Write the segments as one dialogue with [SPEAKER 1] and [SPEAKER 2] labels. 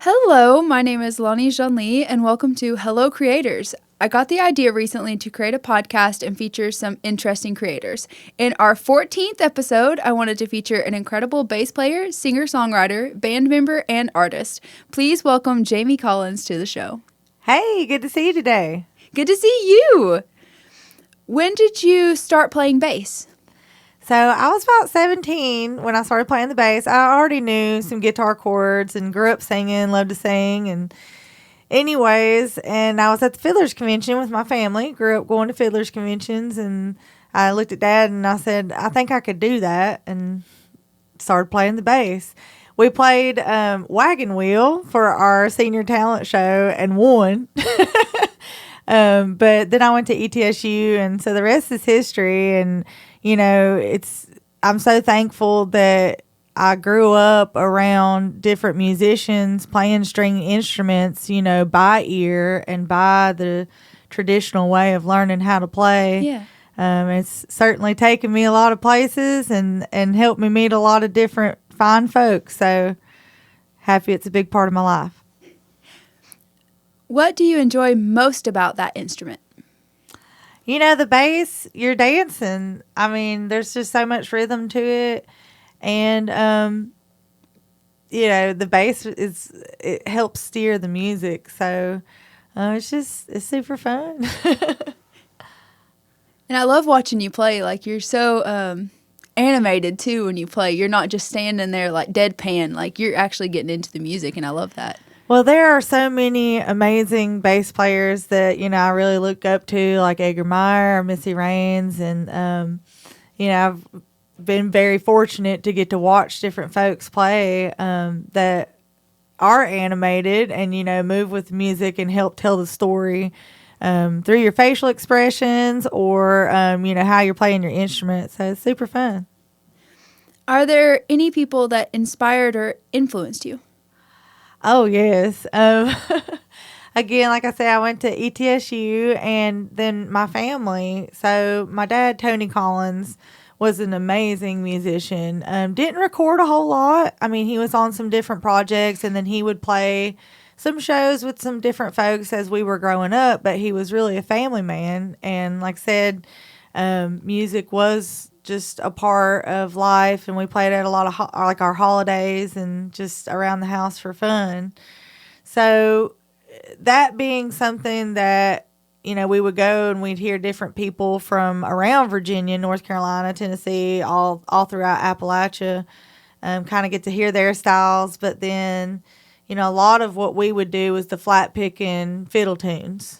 [SPEAKER 1] Hello, my name is Lonijonli, and welcome to Hello Creators. I got the idea recently to create a podcast and feature some interesting creators. In our 14th episode, I wanted to feature an incredible bass player, singer-songwriter, band member, and artist. Please welcome Jamie Collins to the show.
[SPEAKER 2] Hey, good to see you today.
[SPEAKER 1] Good to see you! When did you start playing bass?
[SPEAKER 2] So I was about 17 when I started playing the bass. I already knew some guitar chords and grew up singing, loved to sing. And I was at the Fiddlers Convention with my family. Grew up going to Fiddlers Conventions, and I looked at Dad and I said, I think I could do that, and started playing the bass. We played Wagon Wheel for our senior talent show and won. But then I went to ETSU, and so the rest is history. And I'm so thankful that I grew up around different musicians playing string instruments, by ear and by the traditional way of learning how to play.
[SPEAKER 1] Yeah.
[SPEAKER 2] It's certainly taken me a lot of places and helped me meet a lot of different fine folks. So happy it's a big part of my life.
[SPEAKER 1] What do you enjoy most about that instrument?
[SPEAKER 2] The bass, you're dancing. I mean, there's just so much rhythm to it. And, the bass it helps steer the music. So it's super fun.
[SPEAKER 1] And I love watching you play. Like, you're so animated, too, when you play. You're not just standing there, like, deadpan. Like, you're actually getting into the music, and I love that.
[SPEAKER 2] Well, there are so many amazing bass players that, I really look up to, like Edgar Meyer or Missy Raines. And, I've been very fortunate to get to watch different folks play that are animated and, move with music and help tell the story through your facial expressions or, how you're playing your instrument. So it's super fun.
[SPEAKER 1] Are there any people that inspired or influenced you?
[SPEAKER 2] Oh, yes. Again, like I said, I went to ETSU and then my family. So my dad, Tony Collins, was an amazing musician. Didn't record a whole lot. I mean, he was on some different projects and then he would play some shows with some different folks as we were growing up, but he was really a family man. And like I said, music was just a part of life, and we played at a lot of our holidays and just around the house for fun. So that being something that, we would go and we'd hear different people from around Virginia, North Carolina, Tennessee, all throughout Appalachia, kind of get to hear their styles. But then, a lot of what we would do was the flat picking fiddle tunes.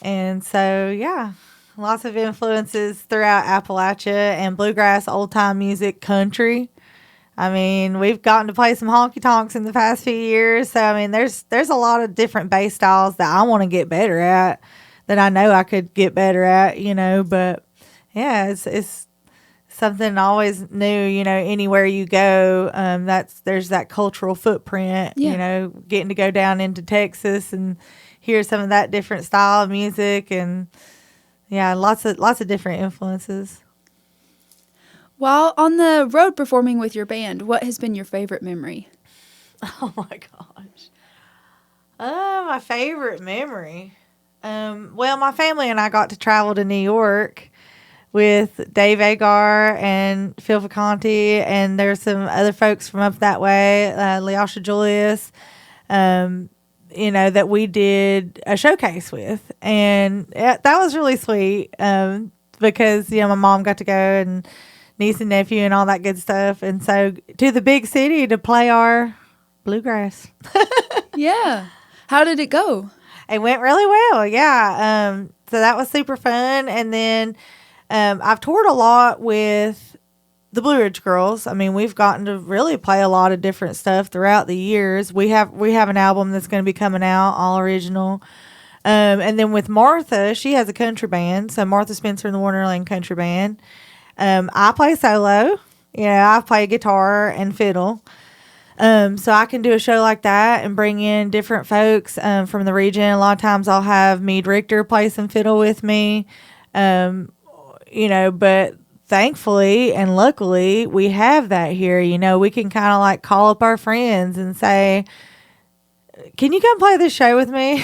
[SPEAKER 2] And so, yeah. Lots of influences throughout Appalachia and bluegrass, old-time music, country. I mean, we've gotten to play some honky-tonks in the past few years. So, I mean, there's a lot of different bass styles that I want to get better at, that I know I could get better at, But, yeah, it's something I always knew, anywhere you go, there's that cultural footprint, getting to go down into Texas and hear some of that different style of music and... yeah, lots of different influences.
[SPEAKER 1] While on the road performing with your band, what has been your favorite memory?
[SPEAKER 2] Oh, my gosh. My favorite memory. Well, my family and I got to travel to New York with Dave Agar and Phil Ficonti, and there's some other folks from up that way, Leasha Julius, that we did a showcase with. And that was really sweet because, my mom got to go and niece and nephew and all that good stuff. And so to the big city to play our bluegrass.
[SPEAKER 1] Yeah. How did it go?
[SPEAKER 2] It went really well. Yeah. So that was super fun. And then I've toured a lot with the Blue Ridge Girls. I mean, we've gotten to really play a lot of different stuff throughout the years. We have an album that's going to be coming out, all original. And then with Martha, she has a country band. So Martha Spencer and the Warnerland Country Band. I play solo. I play guitar and fiddle. So I can do a show like that and bring in different folks from the region. A lot of times I'll have Meade Richter play some fiddle with me. But thankfully and luckily we have that here. We can kind of like call up our friends and say, can you come play this show with me?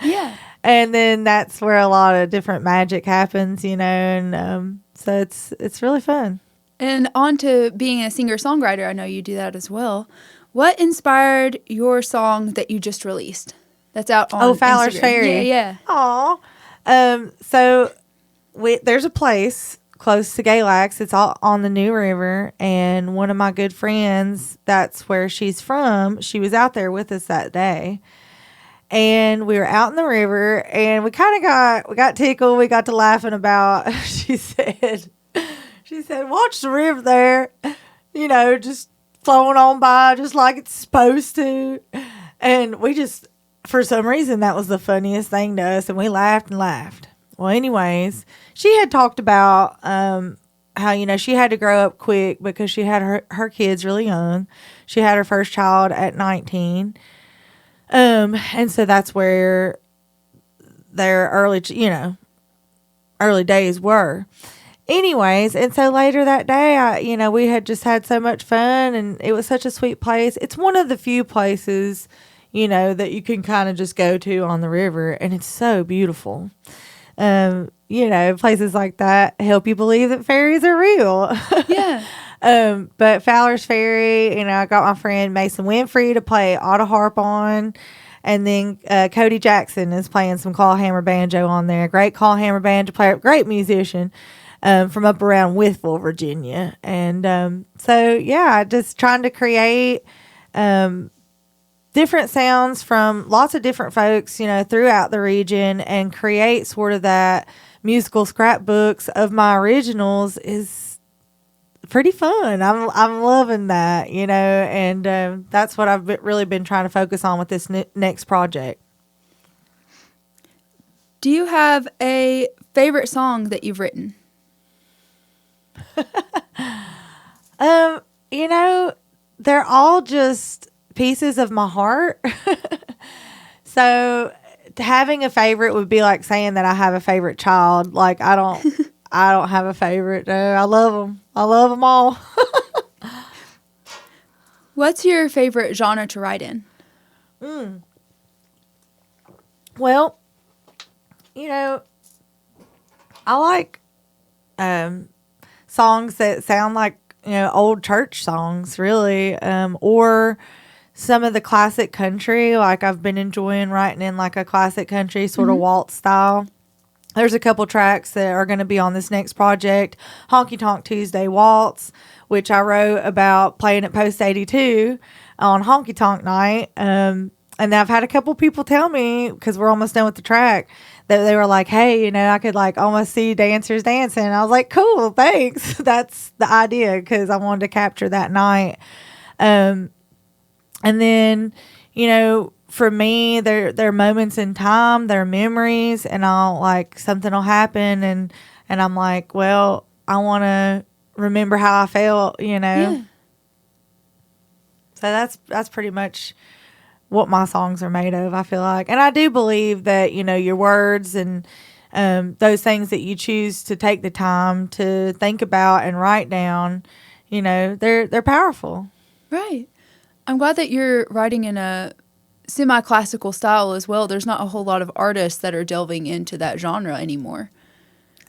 [SPEAKER 1] Yeah.
[SPEAKER 2] And then that's where a lot of different magic happens, and so it's really fun.
[SPEAKER 1] And on to being a singer-songwriter, I know you do that as well. What inspired your song that you just released? That's out on
[SPEAKER 2] Fowler's
[SPEAKER 1] Instagram.
[SPEAKER 2] Ferry.
[SPEAKER 1] Yeah.
[SPEAKER 2] Aw. So there's a place close to Galax. It's all on the New River, and one of my good friends, that's where she's from. She was out there with us that day. And we were out in the river, and we got tickled. We got to laughing about, she said, watch the river there, just flowing on by just like it's supposed to. And we just, for some reason, that was the funniest thing to us, and we laughed and laughed. Well, anyways, she had talked about how, she had to grow up quick because she had her kids really young. She had her first child at 19. And so that's where their early days were. Anyways, and so later that day, we had just had so much fun, and it was such a sweet place. It's one of the few places, that you can kind of just go to on the river, and it's so beautiful. Places like that help you believe that fairies are real.
[SPEAKER 1] Yeah.
[SPEAKER 2] But Fowler's Ferry, I got my friend Mason Winfrey to play auto harp on. And then Cody Jackson is playing some clawhammer banjo on there. Great clawhammer banjo player, great musician from up around Wytheville, Virginia. And just trying to create different sounds from lots of different folks, throughout the region, and create sort of that musical scrapbooks of my originals is pretty fun. I'm loving that, and that's what I've really been trying to focus on with this next project.
[SPEAKER 1] Do you have a favorite song that you've written?
[SPEAKER 2] They're all just pieces of my heart. So having a favorite would be like saying that I have a favorite child. Like I don't have a favorite. No, I love them. I love them all.
[SPEAKER 1] What's your favorite genre to write in?
[SPEAKER 2] Well, I like songs that sound like, old church songs, really, or some of the classic country. Like I've been enjoying writing in like a classic country sort of waltz style. There's a couple tracks that are going to be on this next project. Honky Tonk Tuesday Waltz, which I wrote about playing at Post 82 on Honky Tonk night. And I've had a couple people tell me, because we're almost done with the track, that they were like, hey, I could like almost see dancers dancing. I was like, cool, thanks. That's the idea, because I wanted to capture that night. And then, for me, there are moments in time, there are memories, and I'll like something will happen, and I'm like, well, I want to remember how I felt,
[SPEAKER 1] Yeah.
[SPEAKER 2] So that's pretty much what my songs are made of, I feel like. And I do believe that, your words and those things that you choose to take the time to think about and write down, they're powerful.
[SPEAKER 1] Right. I'm glad that you're writing in a semi-classical style as well. There's not a whole lot of artists that are delving into that genre anymore.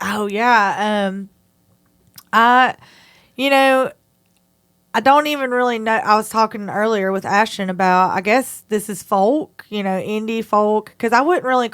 [SPEAKER 2] Oh, yeah. I don't even really know. I was talking earlier with Ashton about, I guess this is folk, indie folk, because I wouldn't really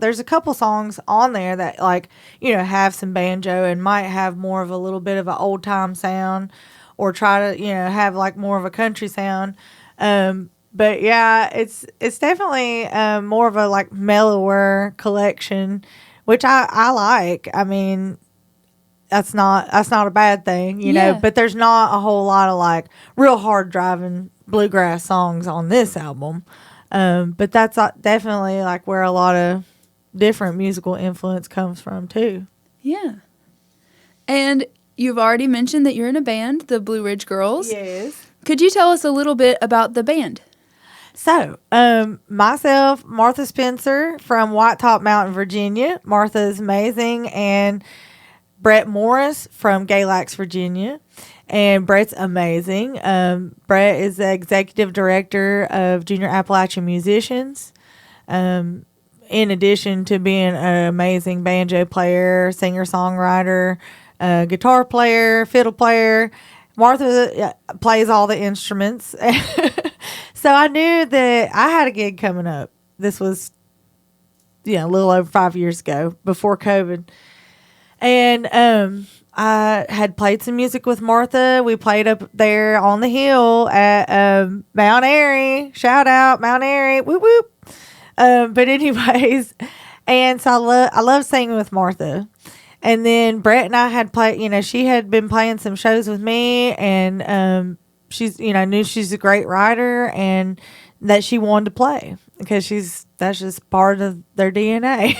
[SPEAKER 2] there's a couple songs on there that like, have some banjo and might have more of a little bit of an old time sound, or try to, have like more of a country sound. But yeah, it's definitely more of a like mellower collection, which I like. I mean, that's not a bad thing, but there's not a whole lot of like real hard driving bluegrass songs on this album. But that's definitely like where a lot of different musical influence comes from too.
[SPEAKER 1] Yeah. And you've already mentioned that you're in a band, the Blue Ridge Girls.
[SPEAKER 2] Yes.
[SPEAKER 1] Could you tell us a little bit about the band?
[SPEAKER 2] So, myself, Martha Spencer from White Top Mountain, Virginia. Martha is amazing. And Brett Morris from Galax, Virginia. And Brett's amazing. Brett is the executive director of Junior Appalachian Musicians. In addition to being an amazing banjo player, singer-songwriter, guitar player, fiddle player, Martha plays all the instruments. So I knew that I had a gig coming up. This was, a little over 5 years ago, before COVID. And I had played some music with Martha. We played up there on the hill at Mount Airy. Shout out, Mount Airy. Whoop, whoop. But anyways, and so I love singing with Martha. And then Brett and I had played, she had been playing some shows with me, and she's, knew she's a great writer and that she wanted to play because that's just part of their DNA.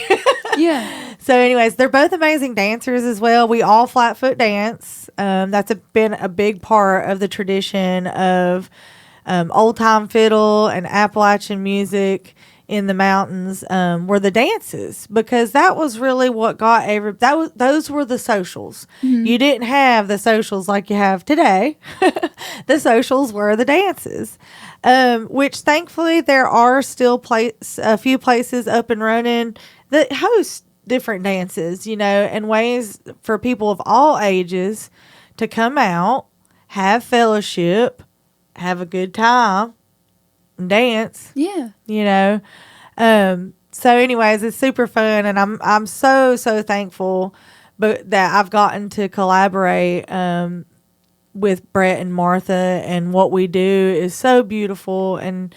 [SPEAKER 1] Yeah.
[SPEAKER 2] So anyways, they're both amazing dancers as well. We all flat foot dance. That's been a big part of the tradition of old time fiddle and Appalachian music in the mountains, were the dances, because that was really what got those were the socials. Mm-hmm. You didn't have the socials like you have today. The socials were the dances, which thankfully there are still a few places up and running that host different dances, and ways for people of all ages to come out, have fellowship, have a good time, dance.
[SPEAKER 1] Yeah.
[SPEAKER 2] So anyways, it's super fun, and I'm so thankful that I've gotten to collaborate with Brett and Martha, and what we do is so beautiful and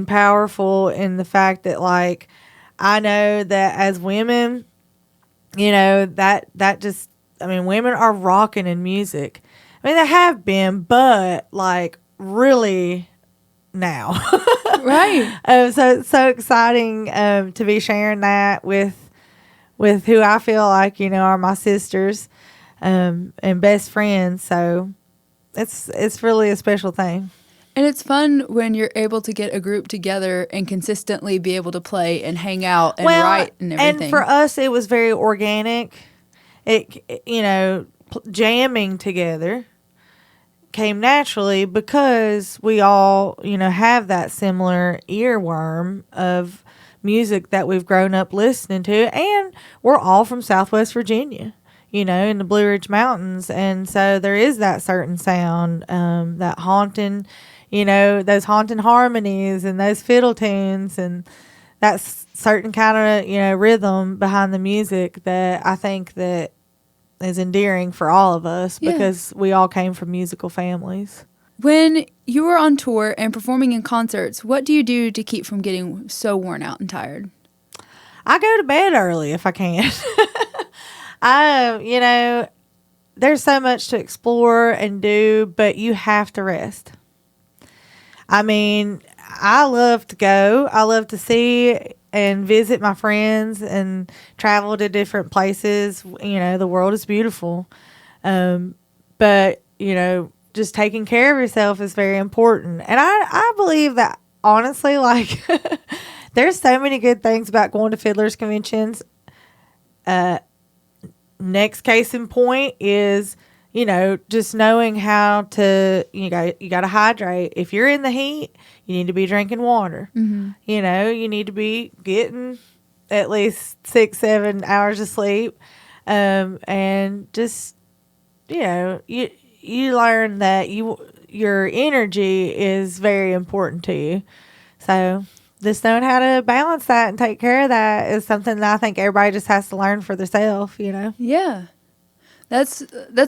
[SPEAKER 2] powerful in the fact that, like, I know that as women, that just, women are rocking in music. They have been, but like really now.
[SPEAKER 1] Right.
[SPEAKER 2] So it's so exciting to be sharing that with who I feel like, are my sisters and best friends. So it's really a special thing.
[SPEAKER 1] And it's fun when you're able to get a group together and consistently be able to play and hang out and write and everything.
[SPEAKER 2] And for us, it was very organic. Jamming together came naturally because we all, have that similar earworm of music that we've grown up listening to. And we're all from Southwest Virginia, in the Blue Ridge Mountains. And so there is that certain sound, that haunting, those haunting harmonies and those fiddle tunes and that certain kind of, rhythm behind the music that I think that is endearing for all of us because we all came from musical families.
[SPEAKER 1] When you are on tour and performing in concerts, what do you do to keep from getting so worn out and tired?
[SPEAKER 2] I go to bed early if I can. There's so much to explore and do, but you have to rest. I love to go. I love to see and visit my friends and travel to different places. The world is beautiful. But, just taking care of yourself is very important. And I believe that, honestly, like, there's so many good things about going to fiddlers conventions. Next case in point is, just knowing how to, you got to hydrate. If you're in the heat, you need to be drinking water. Mm-hmm. You need to be getting at least 6-7 hours of sleep. And just, you learn that your energy is very important to you. So just knowing how to balance that and take care of that is something that I think everybody just has to learn for themselves,
[SPEAKER 1] Yeah. That's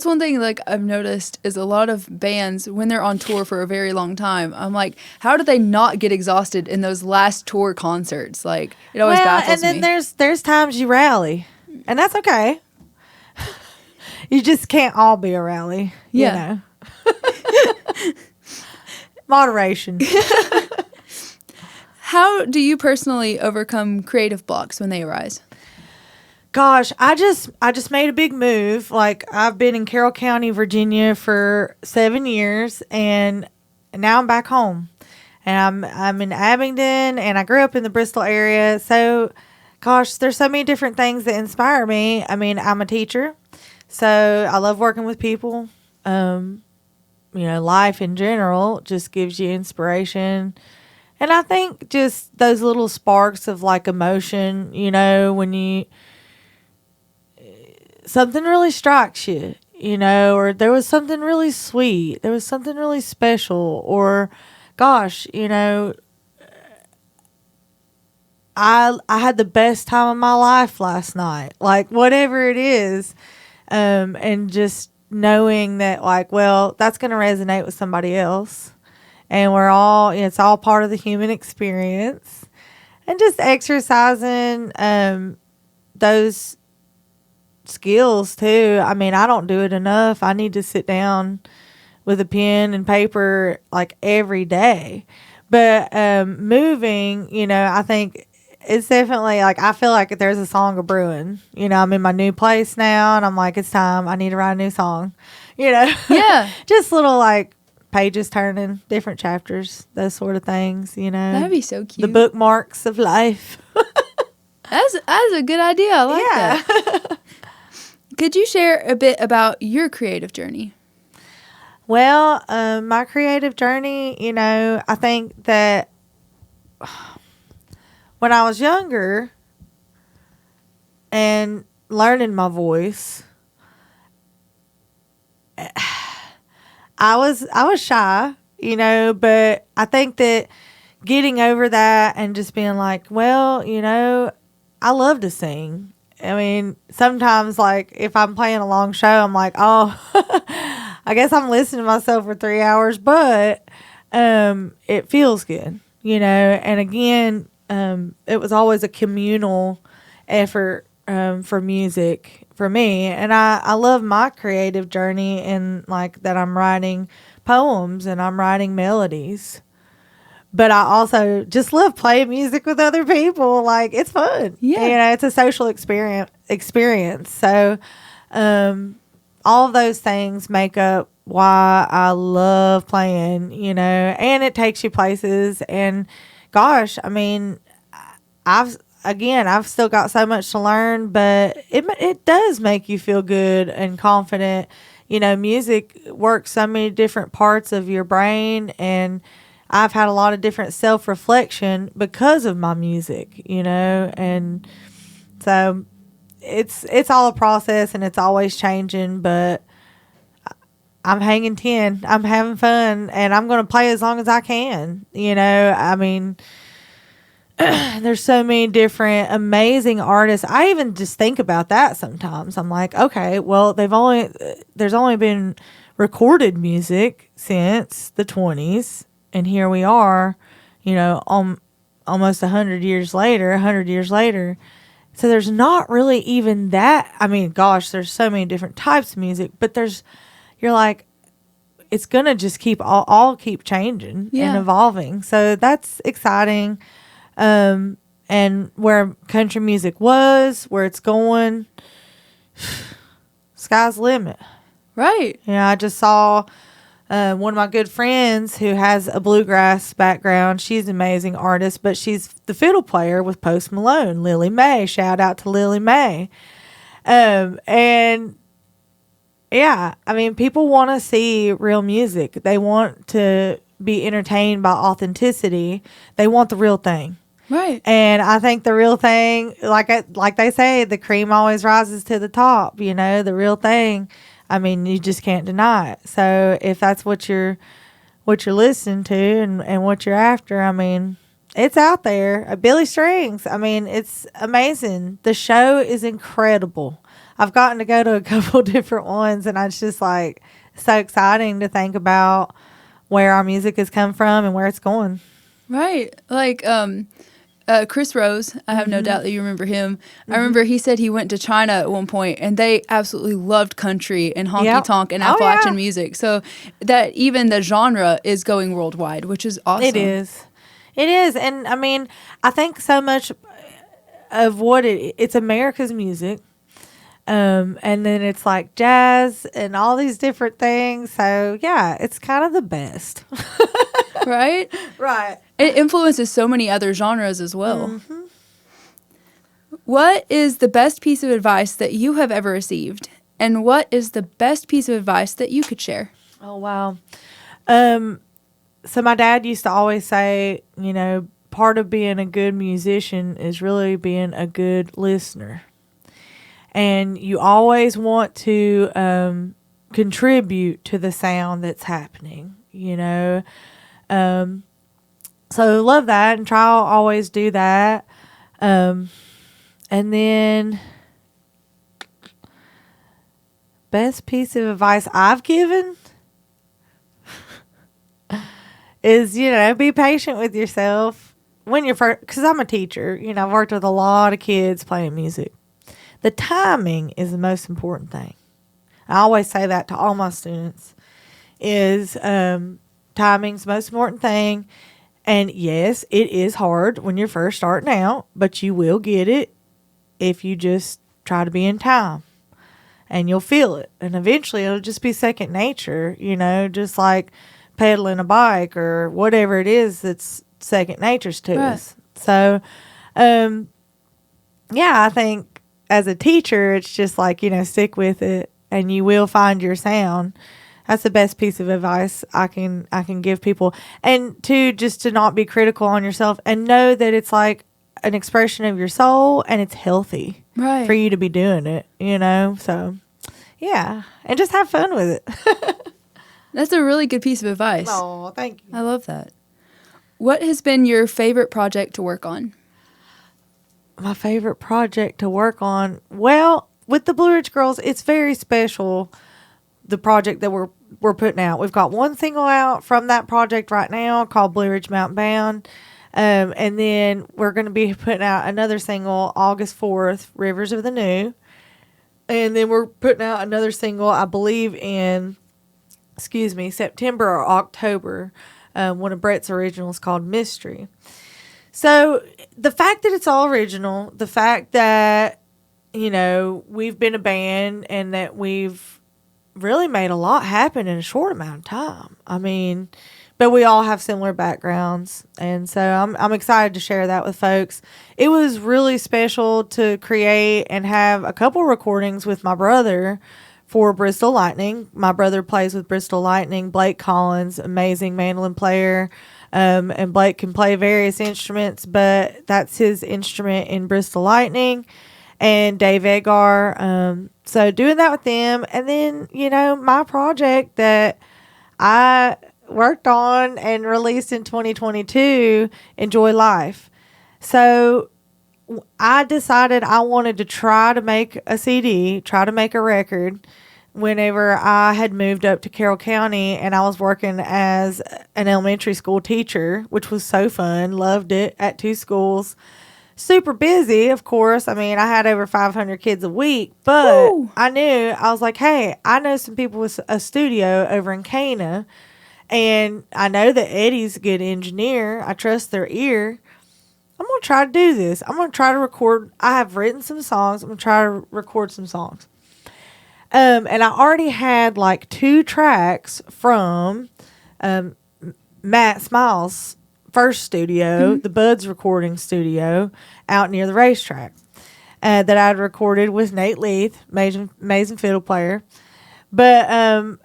[SPEAKER 1] one thing, like, I've noticed is a lot of bands, when they're on tour for a very long time, I'm like, how do they not get exhausted in those last tour concerts? Like, it always baffles me.
[SPEAKER 2] And then there's times you rally, and that's okay. You just can't all be a rally, Moderation.
[SPEAKER 1] How do you personally overcome creative blocks when they arise?
[SPEAKER 2] Gosh, I just made a big move. Like, I've been in Carroll County, Virginia for 7 years, and now I'm back home. And I'm in Abingdon, and I grew up in the Bristol area. So, gosh, there's so many different things that inspire me. I'm a teacher, so I love working with people. life in general just gives you inspiration. And I think just those little sparks of like emotion, when something really strikes you, or there was something really sweet, there was something really special, or gosh, I had the best time of my life last night, like whatever it is, and just knowing that like, well, that's going to resonate with somebody else, and it's all part of the human experience, and just exercising those skills too. I mean, I don't do it enough. I need to sit down with a pen and paper like every day. But moving, I think it's definitely like, I feel like there's a song of brewing. I'm in my new place now, and I'm like, it's time. I need to write a new song.
[SPEAKER 1] Yeah.
[SPEAKER 2] Just little like pages turning, different chapters, those sort of things.
[SPEAKER 1] That'd be so cute.
[SPEAKER 2] The bookmarks of life.
[SPEAKER 1] That's a good idea. I like that. Could you share a bit about your creative journey?
[SPEAKER 2] Well, my creative journey, I think that when I was younger and learning my voice, I was shy, but I think that getting over that and just being like, well, I love to sing. I mean, sometimes like if I'm playing a long show, I'm like, oh, I guess I'm listening to myself for 3 hours, but it feels good, and again, it was always a communal effort for music for me. And I love my creative journey and like that I'm writing poems and I'm writing melodies. But I also just love playing music with other people. Like, it's fun.
[SPEAKER 1] Yeah.
[SPEAKER 2] It's a social experience. So all of those things make up why I love playing, and it takes you places. And gosh, I mean, I've still got so much to learn, but it does make you feel good and confident. Music works so many different parts of your brain, and I've had a lot of different self-reflection because of my music, and so it's all a process and it's always changing, but I'm hanging 10. I'm having fun, and I'm going to play as long as I can. I mean, there's so many different amazing artists. I even just think about that sometimes. I'm like, okay, well, there's only been recorded music since the 20s, and here we are, almost 100 years later. So there's not really even that. I mean, gosh, there's so many different types of music, but you're like, it's going to just all keep changing and evolving. So that's exciting. And where country music was, where it's going, sky's the limit.
[SPEAKER 1] Right.
[SPEAKER 2] I just saw one of my good friends who has a bluegrass background. She's an amazing artist, but she's the fiddle player with Post Malone, Lily Mae. Shout out to Lily Mae. And yeah, I mean, people want to see real music. They want to be entertained by authenticity. They want the real thing.
[SPEAKER 1] Right.
[SPEAKER 2] And I think the real thing, like they say, the cream always rises to the top, the real thing. I mean, you just can't deny it. So if that's what you're listening to and what you're after, I mean, it's out there. Billy Strings, I mean, it's amazing. The show is incredible. I've gotten to go to a couple different ones, and it's just like so exciting to think about where our music has come from and where it's going.
[SPEAKER 1] Right. Like, Chris Rose, I have no doubt that you remember him. I remember he said he went to China at one point, and they absolutely loved country and honky-tonk and Appalachian music. So that even the genre is going worldwide, which is awesome.
[SPEAKER 2] It is. And I mean, I think so much of what it's America's music. And then it's like jazz and all these different things. So yeah, it's kind of the best.
[SPEAKER 1] Right?
[SPEAKER 2] Right.
[SPEAKER 1] It influences so many other genres as well.
[SPEAKER 2] Mm-hmm.
[SPEAKER 1] What is the best piece of advice that you have ever received? And what is the best piece of advice that you could share?
[SPEAKER 2] Oh, wow. So my dad used to always say, part of being a good musician is really being a good listener. And you always want to contribute to the sound that's happening, So love that and try to always do that. And then best piece of advice I've given is, be patient with yourself when you're first, because I'm a teacher. I've worked with a lot of kids playing music. The timing is the most important thing. I always say that to all my students is timing's the most important thing. And yes, it is hard when you're first starting out, but you will get it if you just try to be in time. And you'll feel it. And eventually it'll just be second nature, just like pedaling a bike or whatever it is that's second nature's to us. So, I think as a teacher, it's just like, stick with it and you will find your sound. That's the best piece of advice I can give people. And just to not be critical on yourself and know that it's like an expression of your soul and it's healthy for you to be doing it, So, yeah. And just have fun with it.
[SPEAKER 1] That's a really good piece of advice.
[SPEAKER 2] Oh, thank you.
[SPEAKER 1] I love that. What has been your favorite project to work on?
[SPEAKER 2] My favorite project to work on? Well, with the Blue Ridge Girls, it's very special, the project that we're putting out. We've got one single out from that project right now called Blue Ridge Mountain Bound. And then we're going to be putting out another single August 4th, Rivers of the New. And then we're putting out another single, I believe, in September or October, one of Brett's originals called Mystery. So the fact that it's all original, the fact that, we've been a band and that we've really made a lot happen in a short amount of time. I mean, but we all have similar backgrounds. And so I'm excited to share that with folks. It was really special to create and have a couple recordings with my brother for Bristol Lightning. My brother plays with Bristol Lightning. Blake Collins, amazing mandolin player. And Blake can play various instruments, but that's his instrument in Bristol Lightning. And Dave Edgar. So doing that with them. And then, my project that I worked on and released in 2022, Enjoy Life. So I decided I wanted to try to make a CD, try to make a record whenever I had moved up to Carroll County and I was working as an elementary school teacher, which was so fun. Loved it at 2 schools. Super busy, of course. I mean, I had over 500 kids a week, but Woo! I was like, hey, I know some people with a studio over in Cana, and I know that Eddie's a good engineer. I trust their ear. I'm going to try to do this. I'm going to try to record. I have written some songs. I'm going to try to record some songs. And I already had like 2 tracks from Matt Smiles' first studio, the Buds recording studio out near the racetrack that I'd recorded with Nate Leith, amazing fiddle player. But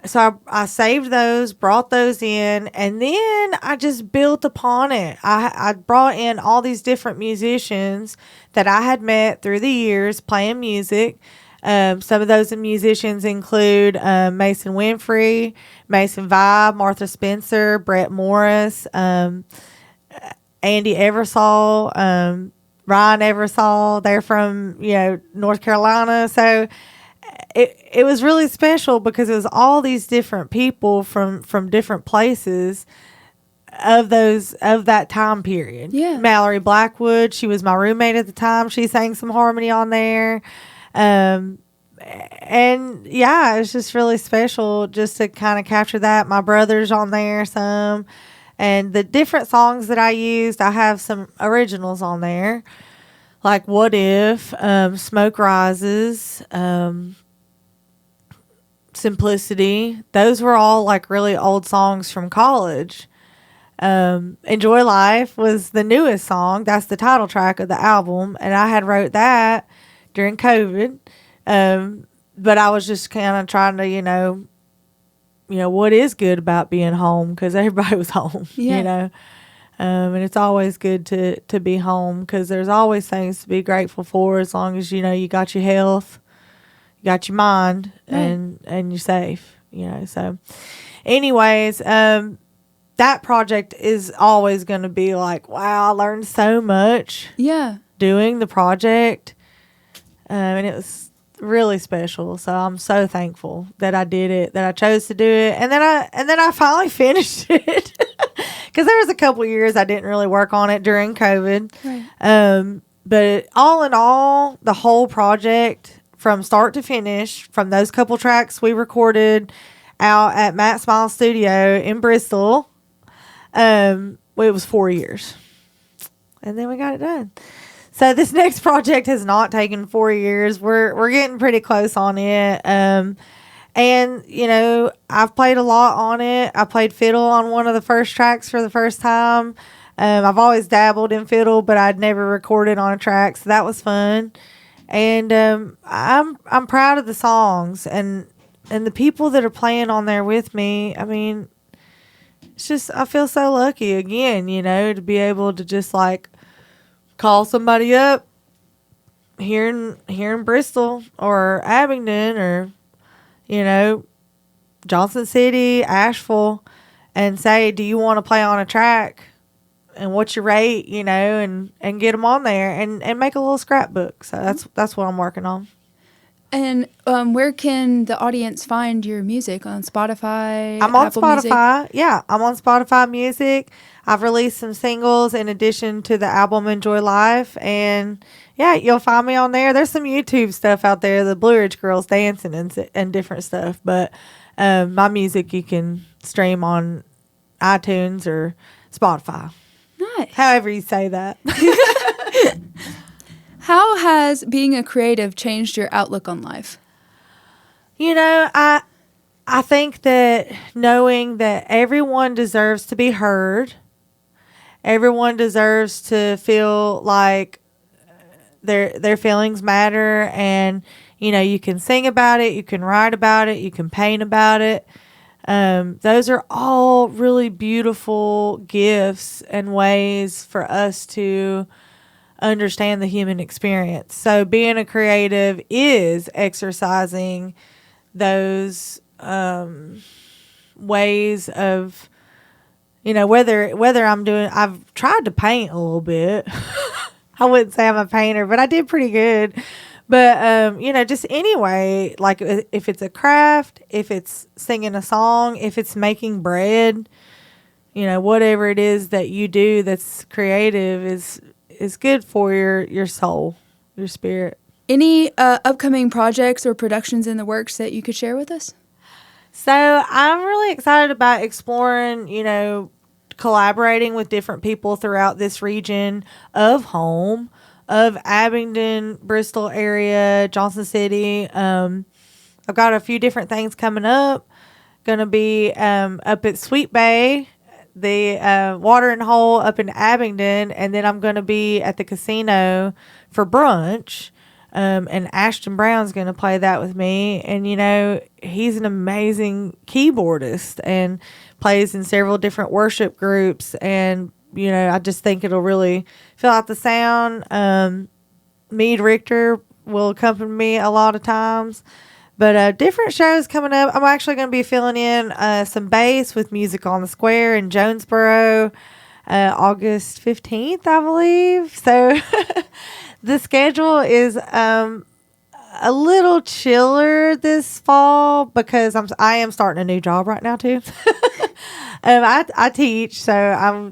[SPEAKER 2] so I saved those, brought those in, and then I just built upon it. I brought in all these different musicians that I had met through the years playing music. Some of those musicians include Mason Winfrey, Mason Vibe, Martha Spencer, Brett Morris, Andy Eversole, Ryan Eversole. They're from North Carolina. So it was really special because it was all these different people from different places of that time period.
[SPEAKER 1] Yeah.
[SPEAKER 2] Mallory Blackwood, she was my roommate at the time. She sang some harmony on there. And yeah, it's just really special just to kind of capture that. My brother's on there some. And the different songs that I used, I have some originals on there, like What If, Smoke Rises, Simplicity. Those were all like really old songs from college. Enjoy Life was the newest song. That's the title track of the album. And I had wrote that during COVID. But I was just kind of trying to, what is good about being home, because everybody was home,
[SPEAKER 1] Yeah.
[SPEAKER 2] And it's always good to be home, because there's always things to be grateful for, as long as, you got your health, you got your mind,
[SPEAKER 1] Right.
[SPEAKER 2] and you're safe, So anyways, that project is always going to be like, wow, I learned so much
[SPEAKER 1] Yeah.
[SPEAKER 2] doing the project. And it was really special. So I'm so thankful that I did it, that I chose to do it. And then I finally finished it, because there was a couple years I didn't really work on it during COVID.
[SPEAKER 1] Right.
[SPEAKER 2] But all in all, the whole project from start to finish, from those couple tracks we recorded out at Matt Smile Studio in Bristol, it was 4 years, and then we got it done. So this next project has not taken 4 years. We're getting pretty close on it. And I've played a lot on it. I played fiddle on one of the first tracks for the first time. I've always dabbled in fiddle, but I'd never recorded on a track, so that was fun. And I'm proud of the songs and the people that are playing on there with me. I mean, it's just, I feel so lucky again, to be able to just like call somebody up here in Bristol or Abingdon or, Johnson City, Asheville, and say, do you want to play on a track? And what's your rate, and get them on there and make a little scrapbook. So that's what I'm working on.
[SPEAKER 1] And where can the audience find your music? On Spotify?
[SPEAKER 2] I'm on
[SPEAKER 1] Apple
[SPEAKER 2] Spotify.
[SPEAKER 1] Music?
[SPEAKER 2] Yeah, I'm on Spotify Music. I've released some singles in addition to the album Enjoy Life. And yeah, you'll find me on there. There's some YouTube stuff out there, the Blue Ridge Girls dancing and different stuff. But my music you can stream on iTunes or Spotify.
[SPEAKER 1] Nice.
[SPEAKER 2] However you say that.
[SPEAKER 1] How has being a creative changed your outlook on life?
[SPEAKER 2] I think that knowing that everyone deserves to be heard, everyone deserves to feel like their feelings matter, and you can sing about it, you can write about it, you can paint about it. Those are all really beautiful gifts and ways for us to understand the human experience. So being a creative is exercising those ways of, whether I've tried to paint a little bit. I wouldn't say I'm a painter, but I did pretty good. But, just anyway, like if it's a craft, if it's singing a song, if it's making bread, whatever it is that you do that's creative is good for your soul, your spirit.
[SPEAKER 1] Any upcoming projects or productions in the works that you could share with us?
[SPEAKER 2] So I'm really excited about exploring, collaborating with different people throughout this region of home, of Abingdon, Bristol area, Johnson City. I've got a few different things coming up. Going to be up at Sweet Bay, the Water and Hole up in Abingdon, and then I'm going to be at the casino for brunch. And Ashton Brown's going to play that with me. And, he's an amazing keyboardist and plays in several different worship groups. And, I just think it'll really fill out the sound. Meade Richter will accompany me a lot of times. But different shows coming up. I'm actually going to be filling in some bass with Music on the Square in Jonesboro, August 15th, I believe. So the schedule is a little chiller this fall because I am starting a new job right now too. I teach, so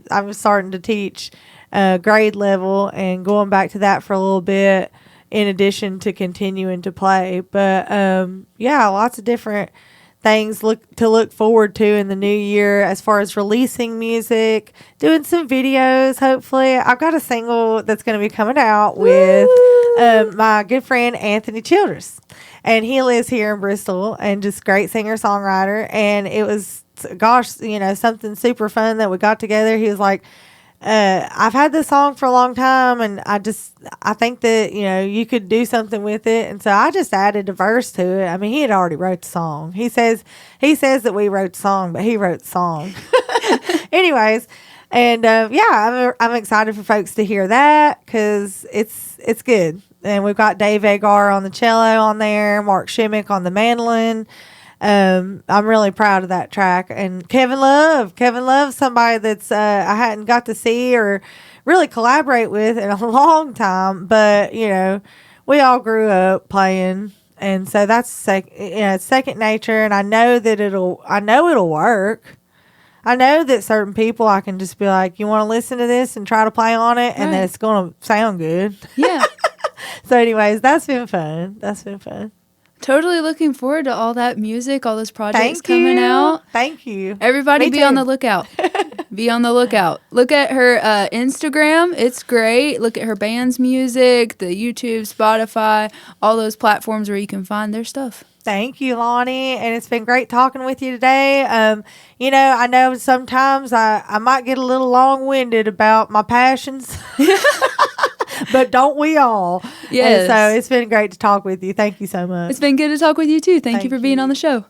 [SPEAKER 2] I'm starting to teach grade level and going back to that for a little bit, in addition to continuing to play. But yeah, lots of different things to look forward to in the new year as far as releasing music, doing some videos. Hopefully, I've got a single that's going to be coming out with my good friend Anthony Childress, and he lives here in Bristol, and just great singer-songwriter. And it was, gosh, something super fun that we got together. He was like, I've had this song for a long time, and I think that, you could do something with it. And so I just added a verse to it. I mean, he had already wrote the song. He says that we wrote the song, but he wrote the song. Anyways, and I'm excited for folks to hear that, because it's good. And we've got Dave Agar on the cello on there, Mark Shimmick on the mandolin. I'm really proud of that track. And Kevin Love's somebody that's I hadn't got to see or really collaborate with in a long time, but we all grew up playing, and so that's second nature. And I know it'll work. I know that certain people, I can just be like, you want to listen to this and try to play on it, and then it's going to sound good.
[SPEAKER 1] Yeah.
[SPEAKER 2] So anyways, that's been fun.
[SPEAKER 1] Totally looking forward to all that music, all those projects coming out.
[SPEAKER 2] Thank you.
[SPEAKER 1] Everybody be on the lookout. Be on the lookout. Look at her Instagram. It's great. Look at her band's music, the YouTube, Spotify, all those platforms where you can find their stuff.
[SPEAKER 2] Thank you, Lonnie. And it's been great talking with you today. I know sometimes I might get a little long-winded about my passions. But don't we all?
[SPEAKER 1] Yes.
[SPEAKER 2] And so it's been great to talk with you. Thank you so much.
[SPEAKER 1] It's been good to talk with you, too. Thank you for being on the show.